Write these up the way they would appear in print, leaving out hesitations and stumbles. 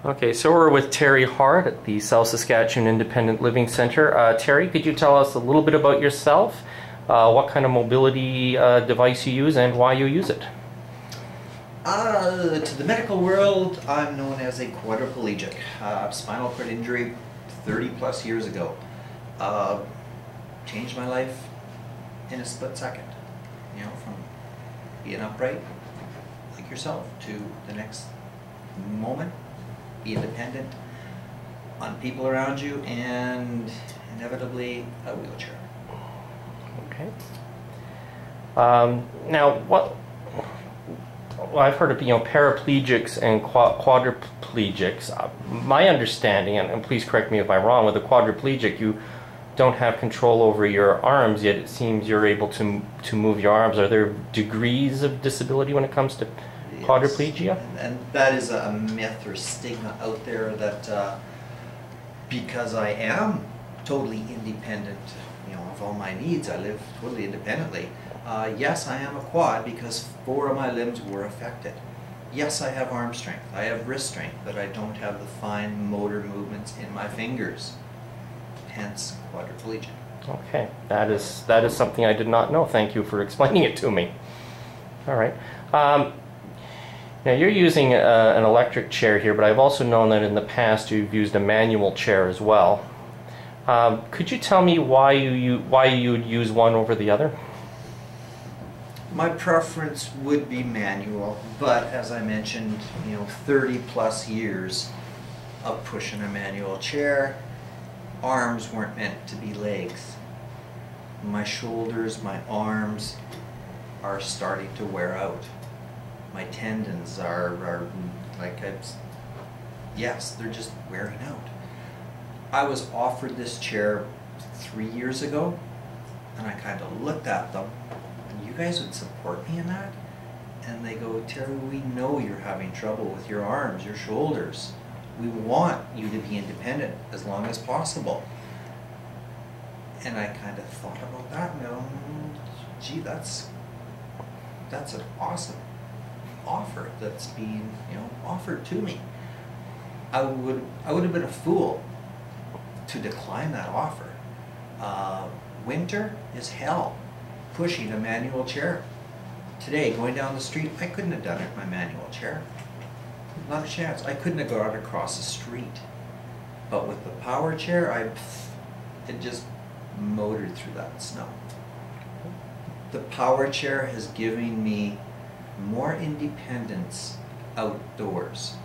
Okay, so we're with Terry Hart at the South Saskatchewan Independent Living Center. Terry, could you tell us a little bit about yourself, what kind of mobility device you use and why you use it? To the medical world, I'm known as a quadriplegic. Spinal cord injury 30 plus years ago. Changed my life in a split second. You know, from being upright, like yourself, to the next moment. Be independent on people around you, and inevitably a wheelchair. Okay. Now, what I've heard of, paraplegics and quadriplegics. My understanding, and please correct me if I'm wrong, with a quadriplegic, you don't have control over your arms, yet it seems you're able to move your arms. Are there degrees of disability when it comes to quadriplegia? And that is a myth or stigma out there that because I am totally independent, of all my needs, I live totally independently. Yes, I am a quad because 4 of my limbs were affected. Yes, I have arm strength, I have wrist strength, but I don't have the fine motor movements in my fingers. Hence, quadriplegic. Okay, that is something I did not know. Thank you for explaining it to me. All right. Now you're using an electric chair here, but I've also known that in the past you've used a manual chair as well. Could you tell me why you would use one over the other? My preference would be manual, but as I mentioned, 30 plus years of pushing a manual chair. Arms weren't meant to be legs. My shoulders, my arms are starting to wear out. My tendons are like, yes, they're just wearing out. I was offered this chair 3 years ago, and I kind of looked at them, and you guys would support me in that? And they go, Terry, we know you're having trouble with your arms, your shoulders. We want you to be independent as long as possible. And I kind of thought about that and go, gee, that's an awesome offer that's being offered to me. I would have been a fool to decline that offer. Winter is hell pushing a manual chair. Today, going down the street, I couldn't have done it in my manual chair. Not a chance. I couldn't have gone across the street. But with the power chair, it just motored through that snow. The power chair has given me more independence outdoors.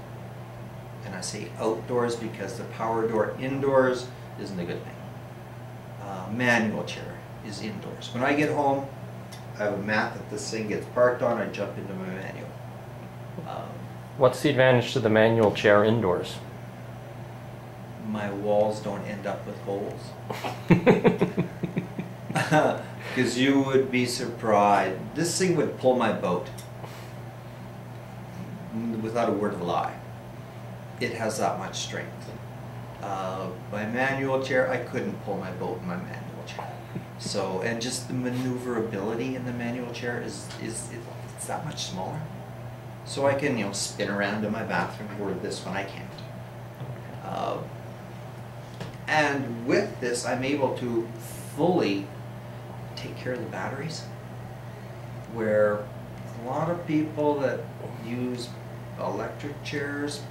And I say outdoors because the power door indoors isn't a good thing. Manual chair is indoors. When I get home, I have a mat that this thing gets parked on, I jump into my manual. What's the advantage to the manual chair indoors? My walls don't end up with holes. Because you would be surprised. This thing would pull my boat. Without a word of a lie. It has that much strength. My manual chair, I couldn't pull my boat in my manual chair. So, and just the maneuverability in the manual chair it's that much smaller. So I can, spin around in my bathroom, where this one I can't. And with this, I'm able to fully take care of the batteries, where a lot of people that use electric chairs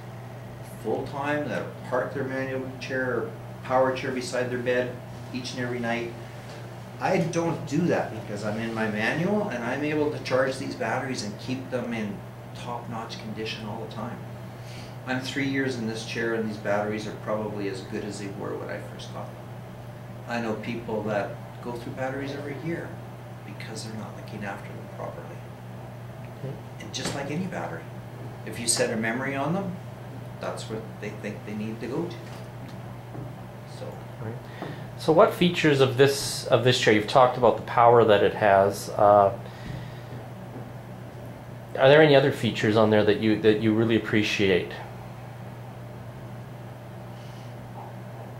full-time, that park their manual chair or power chair beside their bed each and every night, I don't do that because I'm in my manual and I'm able to charge these batteries and keep them in top-notch condition all the time. I'm 3 years in this chair and these batteries are probably as good as they were when I first got them. I know people that go through batteries every year because they're not looking after them properly. And just like any battery, if you set a memory on them, that's what they think they need to go to. So. Right. So what features of this chair? You've talked about the power that it has. Are there any other features on there that you really appreciate?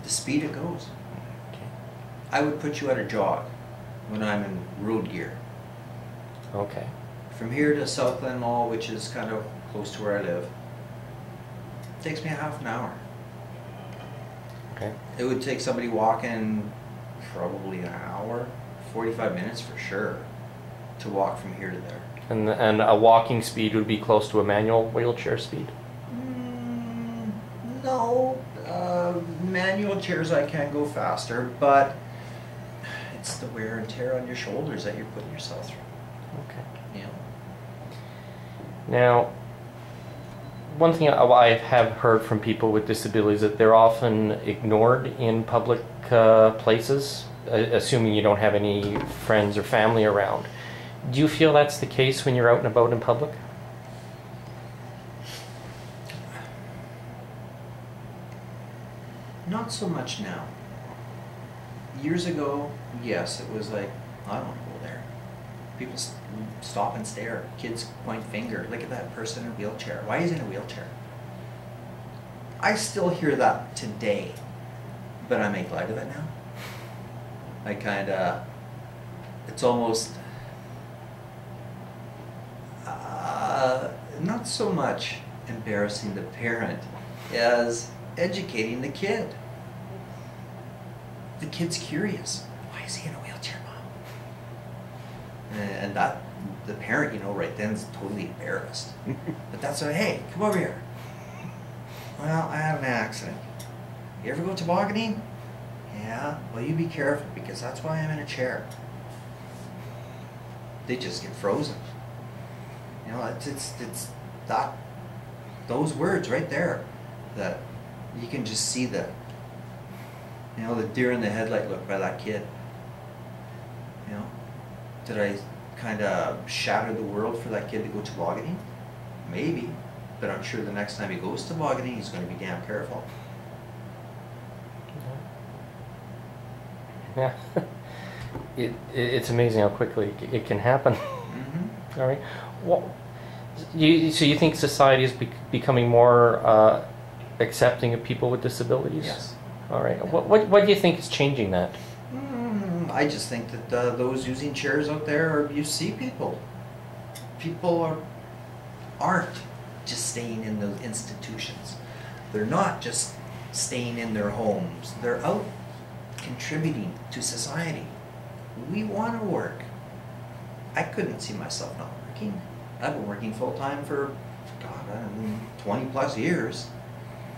The speed it goes. Okay. I would put you at a jog when I'm in road gear. Okay. From here to Southland Mall, which is kind of close to where I live, takes me a half an hour. Okay. It would take somebody walking probably an hour, 45 minutes for sure, to walk from here to there. And a walking speed would be close to a manual wheelchair speed? No. Manual chairs I can go faster, but it's the wear and tear on your shoulders that you're putting yourself through. Okay. You know? Now, one thing I have heard from people with disabilities that they're often ignored in public places, assuming you don't have any friends or family around. Do you feel that's the case when you're out and about in public? Not so much now. Years ago, yes, it was like, I don't want to go there. People stop and stare. Kids point finger. Look at that person in a wheelchair. Why is he in a wheelchair? I still hear that today, but I make light of it now. I kind of, it's almost, not so much embarrassing the parent as educating the kid. The kid's curious. Why is he in a wheelchair, Mom? And that, the parent, you know, right then is totally embarrassed. But that's like, hey, come over here. Well, I had an accident. You ever go tobogganing? Yeah, well, you be careful because that's why I'm in a chair. They just get frozen. You know, it's that, those words right there that you can just see the, you know, the deer in the headlight look by that kid. You know, did I kind of shatter the world for that kid to go tobogganing? Maybe, but I'm sure the next time he goes tobogganing, he's going to be damn careful. Yeah. It's amazing how quickly it can happen. Mm-hmm. All right. Well, so you think society is becoming more accepting of people with disabilities? Yes. All right. What do you think is changing that? I just think that those using chairs out there, you see people. People aren't just staying in those institutions. They're not just staying in their homes. They're out contributing to society. We want to work. I couldn't see myself not working. I've been working full-time for, God, 20 plus years.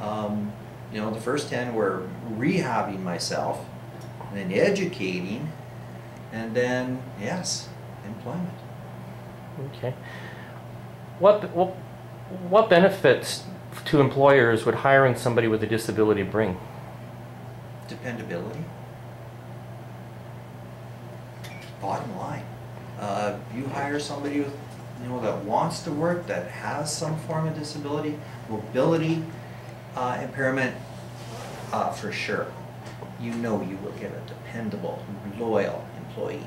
You know, the first 10 were rehabbing myself, and then educating, and then, yes, employment. Okay. What benefits to employers would hiring somebody with a disability bring? Dependability. Bottom line. You hire somebody with, you know, that wants to work, that has some form of disability, mobility impairment, for sure. You know you will get a dependable, loyal employee.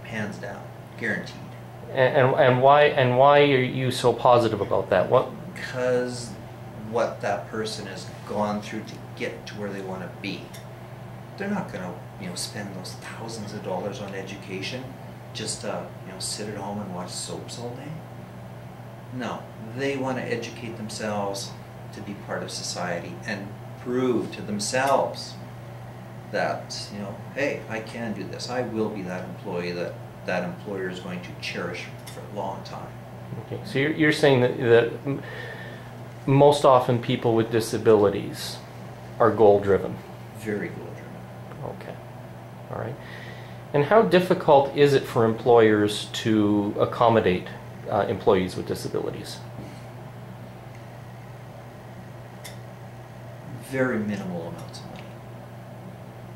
Hands down, guaranteed. And why are you so positive about that? What? Because what that person has gone through to get to where they want to be. They're not going to, you know, spend those thousands of dollars on education just to, you know, sit at home and watch soaps all day. No, they want to educate themselves to be part of society and prove to themselves that, you know, hey, I can do this. I will be that employee that that employer is going to cherish for a long time. Okay, so you're saying that most often people with disabilities are goal-driven. Very goal-driven. Okay, all right. And how difficult is it for employers to accommodate employees with disabilities? Very minimal amounts of money.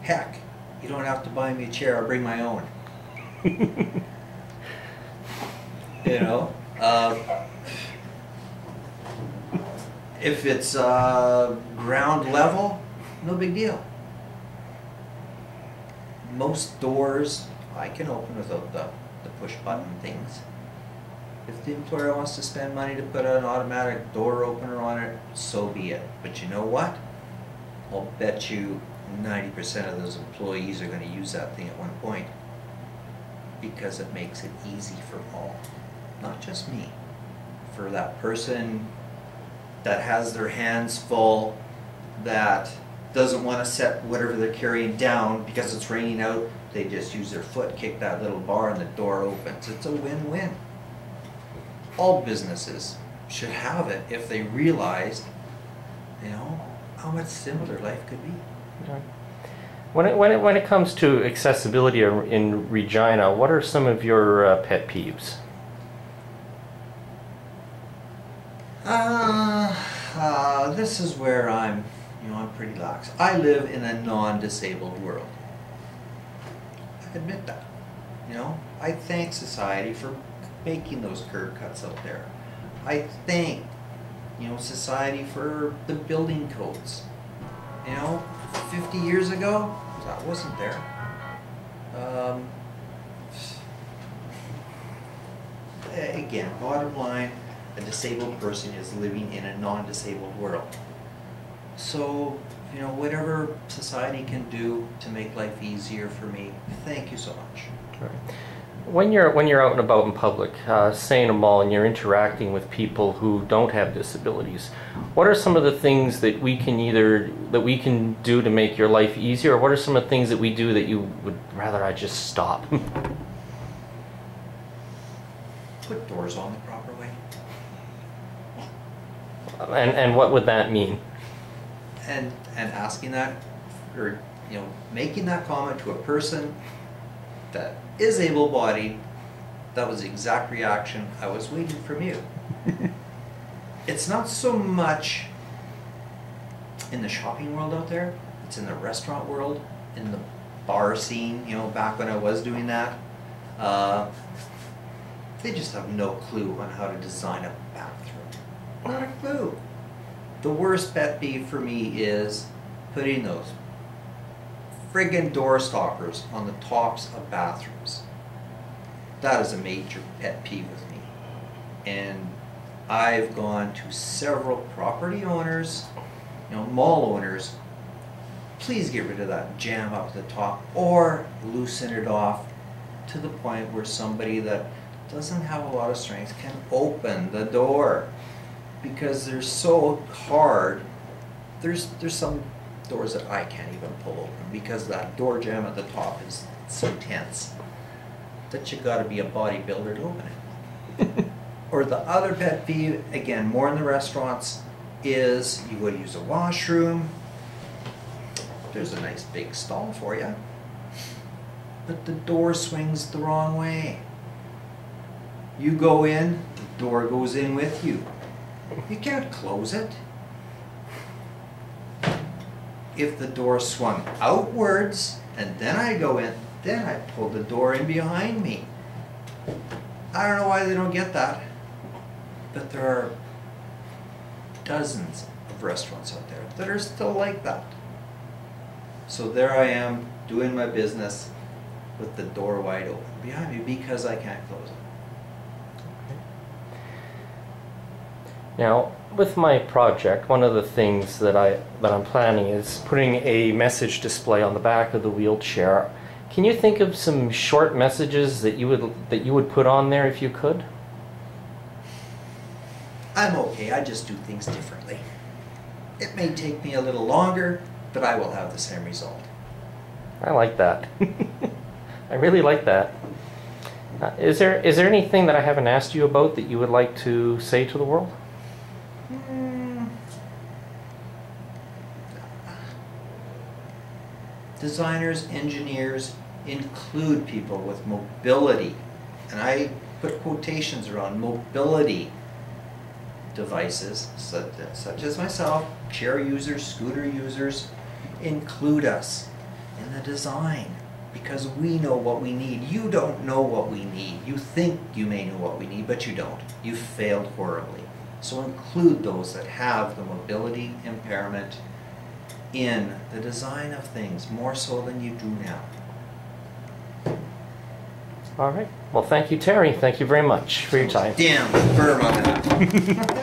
Heck, you don't have to buy me a chair, I'll bring my own. You know, if it's ground level, no big deal. Most doors I can open without the push button things. If the employer wants to spend money to put an automatic door opener on it, so be it. But you know what? I'll bet you 90% of those employees are going to use that thing at one point because it makes it easy for all. Not just me. For that person that has their hands full, that doesn't want to set whatever they're carrying down because it's raining out. They just use their foot, kick that little bar, and the door opens. It's a win-win. All businesses should have it if they realized, you know, how much simpler life could be. Yeah. When it comes to accessibility in Regina, what are some of your pet peeves? This is where I'm pretty lax. I live in a non-disabled world. I admit that. You know, I thank society for making those curb cuts out there. I thank, society for the building codes. 50 years ago, that wasn't there. Again, bottom line, a disabled person is living in a non-disabled world. So, whatever society can do to make life easier for me, thank you so much. Right. When you're out and about in public, say in a mall, and you're interacting with people who don't have disabilities, what are some of the things that we can do to make your life easier, or what are some of the things that we do that you would rather I just stop? Put doors on the proper way. And what would that mean? And asking that, or making that comment to a person that is able-bodied, that was the exact reaction I was waiting from you. It's not so much in the shopping world out there, it's in the restaurant world, in the bar scene, back when I was doing that. They just have no clue on how to design a bathroom. Not a clue. The worst pet peeve for me is putting those friggin' door stoppers on the tops of bathrooms. That is a major pet peeve with me. And I've gone to several property owners, mall owners, please get rid of that jam up at the top or loosen it off to the point where somebody that doesn't have a lot of strength can open the door, because they're so hard. There's some doors that I can't even pull open because that door jamb at the top is so tense that you got to be a bodybuilder to open it. Or the other pet peeve, again, more in the restaurants, is you go to use a washroom. There's a nice big stall for you, but the door swings the wrong way. You go in, the door goes in with you. You can't close it. If the door swung outwards and then I go in, then I pull the door in behind me. I don't know why they don't get that, but there are dozens of restaurants out there that are still like that. So there I am doing my business with the door wide open behind me because I can't close it. Now, with my project, one of the things that I'm planning is putting a message display on the back of the wheelchair. Can you think of some short messages that you would put on there if you could? I'm okay. I just do things differently. It may take me a little longer, but I will have the same result. I like that. I really like that. Is there anything that I haven't asked you about that you would like to say to the world? Designers, engineers include people with mobility, and I put quotations around mobility devices such as myself, chair users, scooter users. Include us in the design because we know what we need. You don't know what we need. You think you may know what we need, but you don't. You failed horribly. So include those that have the mobility impairment in the design of things more so than you do now. All right. Well, thank you, Terry. Thank you very much for your time. Damn firm on that.